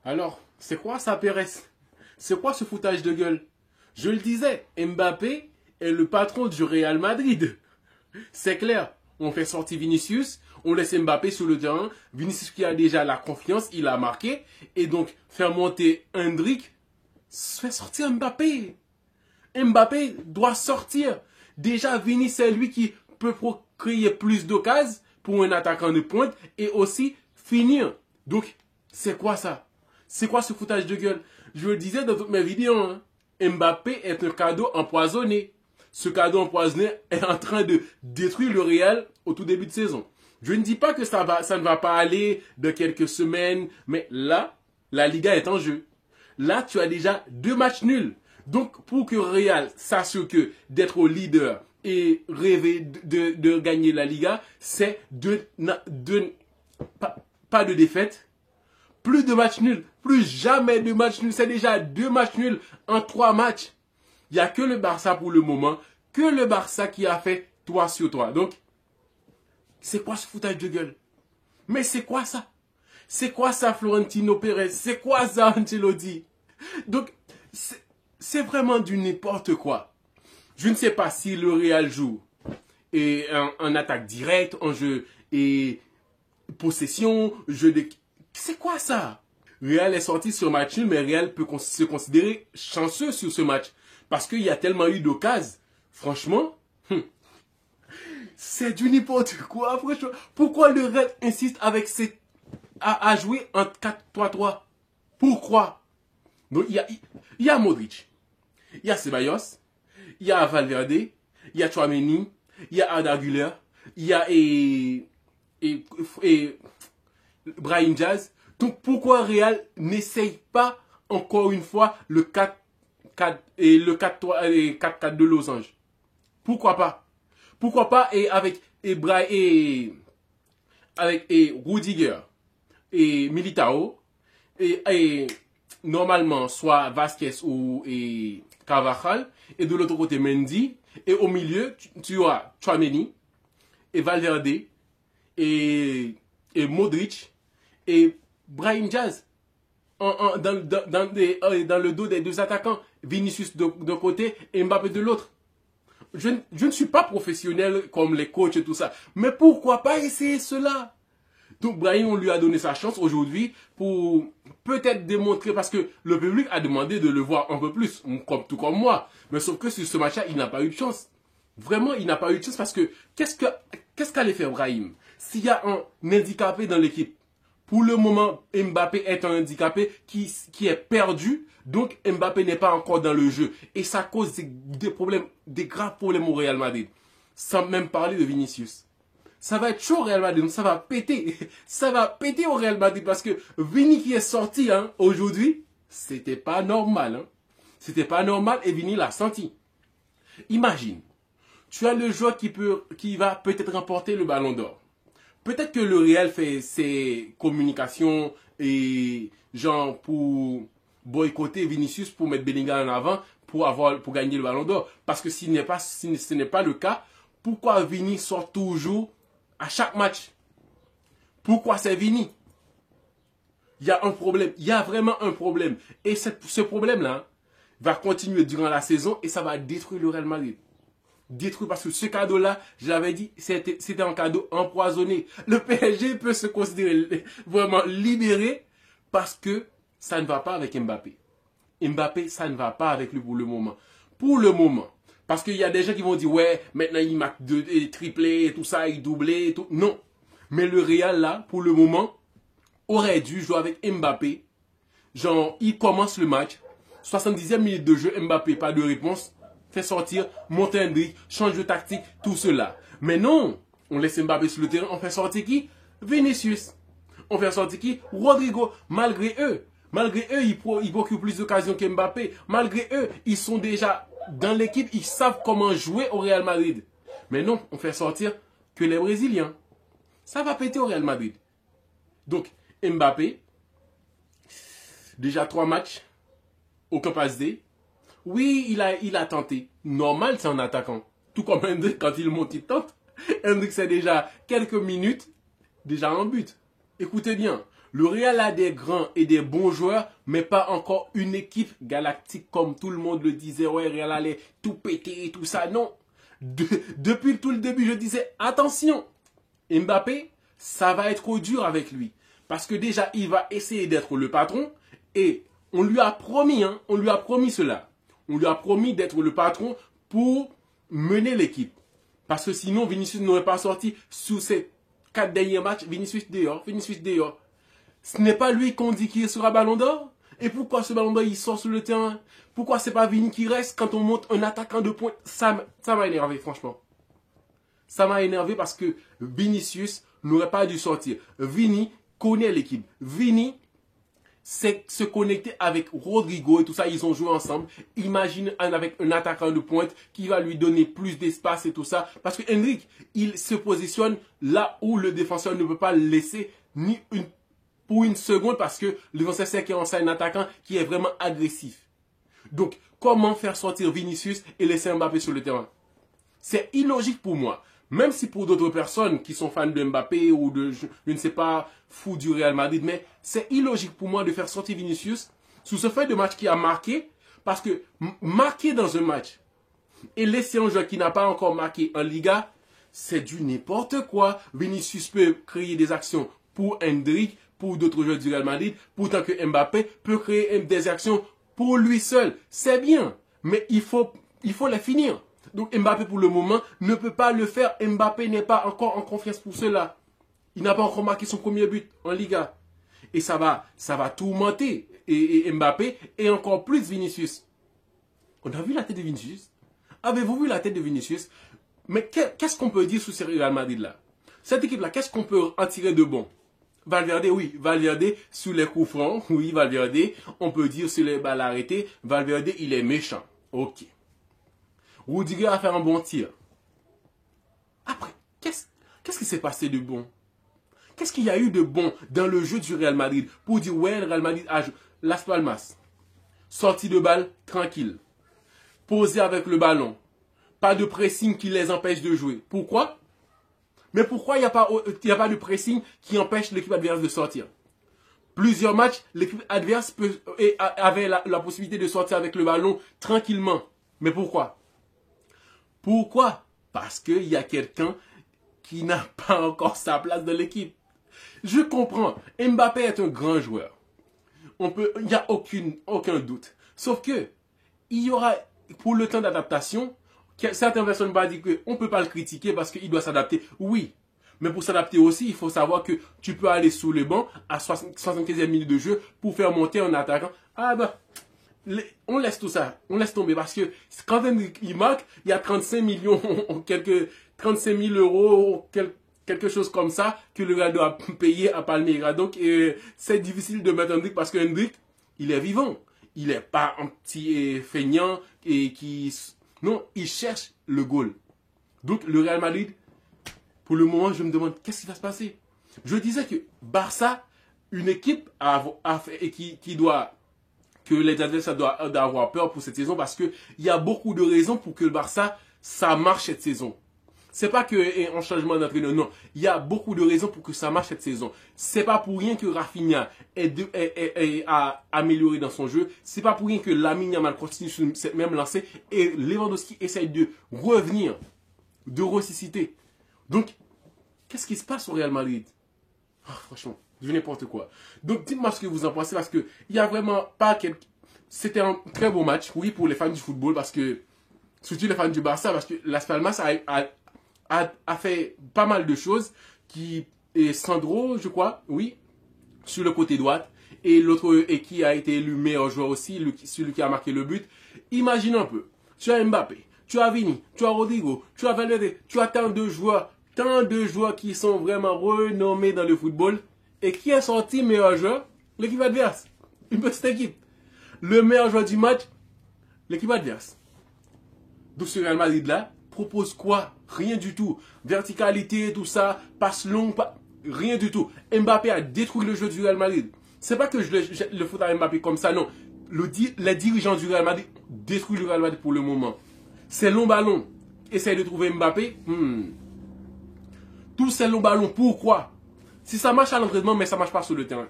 Alors, c'est quoi ça, Pérez? C'est quoi ce foutage de gueule? Je le disais, Mbappé est le patron du Real Madrid. C'est clair, on fait sortir Vinicius, on laisse Mbappé sur le terrain. Vinicius qui a déjà la confiance, il a marqué. Et donc, faire monter Hendrick, fait sortir Mbappé. Mbappé doit sortir. Déjà, Vini, c'est lui qui peut créer plus d'occasions pour un attaquant de pointe et aussi finir. Donc, c'est quoi ça? C'est quoi ce foutage de gueule? Je le disais dans toutes mes vidéos, hein. Mbappé est un cadeau empoisonné. Ce cadeau empoisonné est en train de détruire le Real au tout début de saison. Je ne dis pas que ça ne va pas aller dans quelques semaines, mais là, la Liga est en jeu. Là, tu as déjà 2 matchs nuls. Donc, pour que Real sache que d'être au leader et rêver de gagner la Liga, c'est pas de défaite, plus de matchs nuls, plus jamais de matchs nuls. C'est déjà 2 matchs nuls en 3 matchs. Il n'y a que le Barça pour le moment, que le Barça qui a fait 3 sur 3. Donc, c'est quoi ce foutage de gueule? Mais c'est quoi ça? C'est quoi ça, Florentino Pérez? C'est quoi ça, Ancelotti? Donc, c'est vraiment du n'importe quoi. Je ne sais pas si le Real joue et en attaque directe, en jeu et possession, jeu de... C'est quoi ça? Real est sorti sur match nul, mais Real peut se considérer chanceux sur ce match. Parce qu'il y a tellement eu d'occasions. Franchement, c'est du n'importe quoi. Franchement. Pourquoi le Real insiste avec à jouer en 4-3-3? Pourquoi? Donc, il y a Modric, il y a Ceballos, il y a Valverde, il y a Tchouaméni, il y a Arda Güler, il y a Brahim Diaz. Donc, pourquoi Real n'essaye pas encore une fois le 4-4 de Losange? Pourquoi pas? Pourquoi pas avec Rudiger et Militao et normalement soit Vasquez ou Carvajal et de l'autre côté Mendy et au milieu tu as Tchouaméni et Valverde et Modric et Brahim Diaz dans le dos des 2 attaquants, Vinicius d'un côté et Mbappé de l'autre. Je ne suis pas professionnel comme les coachs et tout ça, mais pourquoi pas essayer cela? Donc Brahim, on lui a donné sa chance aujourd'hui pour peut-être démontrer, parce que le public a demandé de le voir un peu plus, tout comme moi. Mais sauf que sur ce match-là, il n'a pas eu de chance. Vraiment, il n'a pas eu de chance parce que qu'est-ce qu'allait faire Brahim? S'il y a un handicapé dans l'équipe, pour le moment, Mbappé est un handicapé qui est perdu. Donc, Mbappé n'est pas encore dans le jeu. Et ça cause des graves problèmes au Real Madrid. Sans même parler de Vinicius. Ça va être chaud au Real Madrid. Donc, ça va péter. Ça va péter au Real Madrid. Parce que Vini qui est sorti aujourd'hui, c'était pas normal. Hein. C'était pas normal et Vini l'a senti. Imagine, tu as le joueur qui va peut-être remporter le Ballon d'Or. Peut-être que le Real fait ses communications et genre pour boycotter Vinicius pour mettre Bellingham en avant pour gagner le Ballon d'Or. Parce que si ce n'est pas le cas, pourquoi Vini sort toujours à chaque match? Pourquoi c'est Vini? Il y a un problème. Il y a vraiment un problème. Et ce problème-là va continuer durant la saison et ça va détruire le Real Madrid. Détruit parce que ce cadeau-là, je l'avais dit, c'était un cadeau empoisonné. Le PSG peut se considérer vraiment libéré parce que ça ne va pas avec Mbappé. Mbappé, ça ne va pas avec lui pour le moment. Pour le moment. Parce qu'il y a des gens qui vont dire, ouais, maintenant il marque triplé et tout ça, il doublé et tout. Non. Mais le Real, là, pour le moment, aurait dû jouer avec Mbappé. Genre, il commence le match. 70e minute de jeu, Mbappé, pas de réponse. Fait sortir, monter Hendrick, change de tactique, tout cela. Mais non, on laisse Mbappé sur le terrain, on fait sortir qui? Vinicius. On fait sortir qui? Rodrigo. Malgré eux, ils procurent plus d'occasions que Mbappé. Malgré eux, ils sont déjà dans l'équipe, ils savent comment jouer au Real Madrid. Mais non, on fait sortir que les Brésiliens. Ça va péter au Real Madrid. Donc, Mbappé, déjà 3 matchs, aucun passe D. Oui, il a tenté. Normal, c'est un attaquant. Tout comme Hendrick, quand il monte, il tente. Hendrick, c'est déjà quelques minutes, déjà en but. Écoutez bien, Le Real a des grands et des bons joueurs, mais pas encore une équipe galactique comme tout le monde le disait. Ouais, Real allait tout péter et tout ça. Non. Depuis tout le début, je disais, attention, Mbappé, ça va être trop dur avec lui. Parce que déjà, il va essayer d'être le patron et on lui a promis, on lui a promis cela. On lui a promis d'être le patron pour mener l'équipe. Parce que sinon, Vinicius n'aurait pas sorti sous ces 4 derniers matchs. Vinicius dehors, Vinicius dehors. Ce n'est pas lui qu'on dit qu'il sera ballon d'or. Et pourquoi ce ballon d'or, il sort sur le terrain? Pourquoi c'est pas Vini qui reste quand on monte un attaquant de pointe? Ça m'a énervé, franchement. Ça m'a énervé parce que Vinicius n'aurait pas dû sortir. Vini connaît l'équipe. Vini sait se connecter avec Rodrigo et tout ça. Ils ont joué ensemble. Imagine avec un attaquant de pointe qui va lui donner plus d'espace et tout ça. Parce que Endrick, il se positionne là où le défenseur ne peut pas le laisser pour une seconde parce que le défenseur sait qu'il y a un attaquant qui est vraiment agressif. Donc, comment faire sortir Vinicius et laisser Mbappé sur le terrain? C'est illogique pour moi. Même si pour d'autres personnes qui sont fans de Mbappé ou de, je ne sais pas, fous du Real Madrid, mais c'est illogique pour moi de faire sortir Vinicius sous ce fait de match qui a marqué, parce que marquer dans un match et laisser un joueur qui n'a pas encore marqué en Liga, c'est du n'importe quoi. Vinicius peut créer des actions pour Endrick, pour d'autres joueurs du Real Madrid, pourtant que Mbappé peut créer des actions pour lui seul. C'est bien, mais il faut les finir. Donc Mbappé pour le moment ne peut pas le faire. Mbappé n'est pas encore en confiance pour cela. Il n'a pas encore marqué son premier but en Liga. Et ça va tourmenter et Mbappé et encore plus Vinicius. On a vu la tête de Vinicius? Avez-vous vu la tête de Vinicius? Mais qu'est-ce qu'on peut dire sur ce Real Madrid là? Cette équipe là, qu'est-ce qu'on peut en tirer de bon? Valverde, oui, Valverde sous les coups francs, oui, Valverde, on peut dire sur les balles arrêtées, Valverde il est méchant. Ok. Rudiger a fait un bon tir. Après, qu'est-ce qui s'est passé de bon? Qu'est-ce qu'il y a eu de bon dans le jeu du Real Madrid pour dire, ouais, le Real Madrid a joué. Las Palmas, sortie de balle, tranquille. Posé avec le ballon. Pas de pressing qui les empêche de jouer. Pourquoi? Mais pourquoi il n'y a pas de pressing qui empêche l'équipe adverse de sortir? Plusieurs matchs, l'équipe adverse avait la possibilité de sortir avec le ballon tranquillement. Mais pourquoi? Pourquoi? Parce qu'il y a quelqu'un qui n'a pas encore sa place dans l'équipe. Je comprends. Mbappé est un grand joueur. Il n'y a aucun doute. Sauf que, il y aura, pour le temps d'adaptation, certaines personnes vont dire qu'on ne peut pas le critiquer parce qu'il doit s'adapter. Oui. Mais pour s'adapter aussi, il faut savoir que tu peux aller sous le banc à 75e minute de jeu pour faire monter un attaquant. Ah bah, on laisse tout ça, on laisse tomber parce que quand il marque, il y a 35 millions, 35 000 euros, quelque chose comme ça que le Real doit payer à Palmeiras. Donc c'est difficile de mettre Endrick parce que Endrick, il est vivant. Il n'est pas un petit feignant et non, il cherche le goal. Donc le Real Madrid, pour le moment, je me demande qu'est-ce qui va se passer. Je disais que Barça, une équipe que les adversaires doivent avoir peur pour cette saison parce qu'il y a beaucoup de raisons pour que le Barça, ça marche cette saison. C'est pas qu'un changement d'entraîneur, non. Il y a beaucoup de raisons pour que ça marche cette saison. C'est pas pour rien que Rafinha a amélioré dans son jeu. C'est pas pour rien que Lamine Yamal continue sur cette même lancée et Lewandowski essaye de revenir, de ressusciter. Donc, qu'est-ce qui se passe au Real Madrid? Oh, franchement, du n'importe quoi. Donc, dites-moi ce que vous en pensez parce que il y a vraiment pas C'était un très beau match, oui, pour les fans du football parce que, surtout les fans du Barça, parce que Las Palmas a fait pas mal de choses et Sandro, je crois, oui, sur le côté droit, et l'autre, et qui a été élu meilleur joueur aussi, celui qui a marqué le but. Imagine un peu, tu as Mbappé, tu as Vini, tu as Rodrigo, tu as Valverde, tu as tant de joueurs qui sont vraiment renommés dans le football, et qui est sorti meilleur joueur? L'équipe adverse. Une petite équipe. Le meilleur joueur du match, l'équipe adverse. Donc ce Real Madrid là propose quoi? Rien du tout. Verticalité, tout ça, passe longue, rien du tout. Mbappé a détruit le jeu du Real Madrid. C'est pas que je le fout à Mbappé comme ça, non. Les dirigeants du Real Madrid détruisent le Real Madrid pour le moment. C'est long ballon. Essaye de trouver Mbappé. Tous ces longs ballons, pourquoi? Si ça marche à l'entraînement, mais ça marche pas sur le terrain.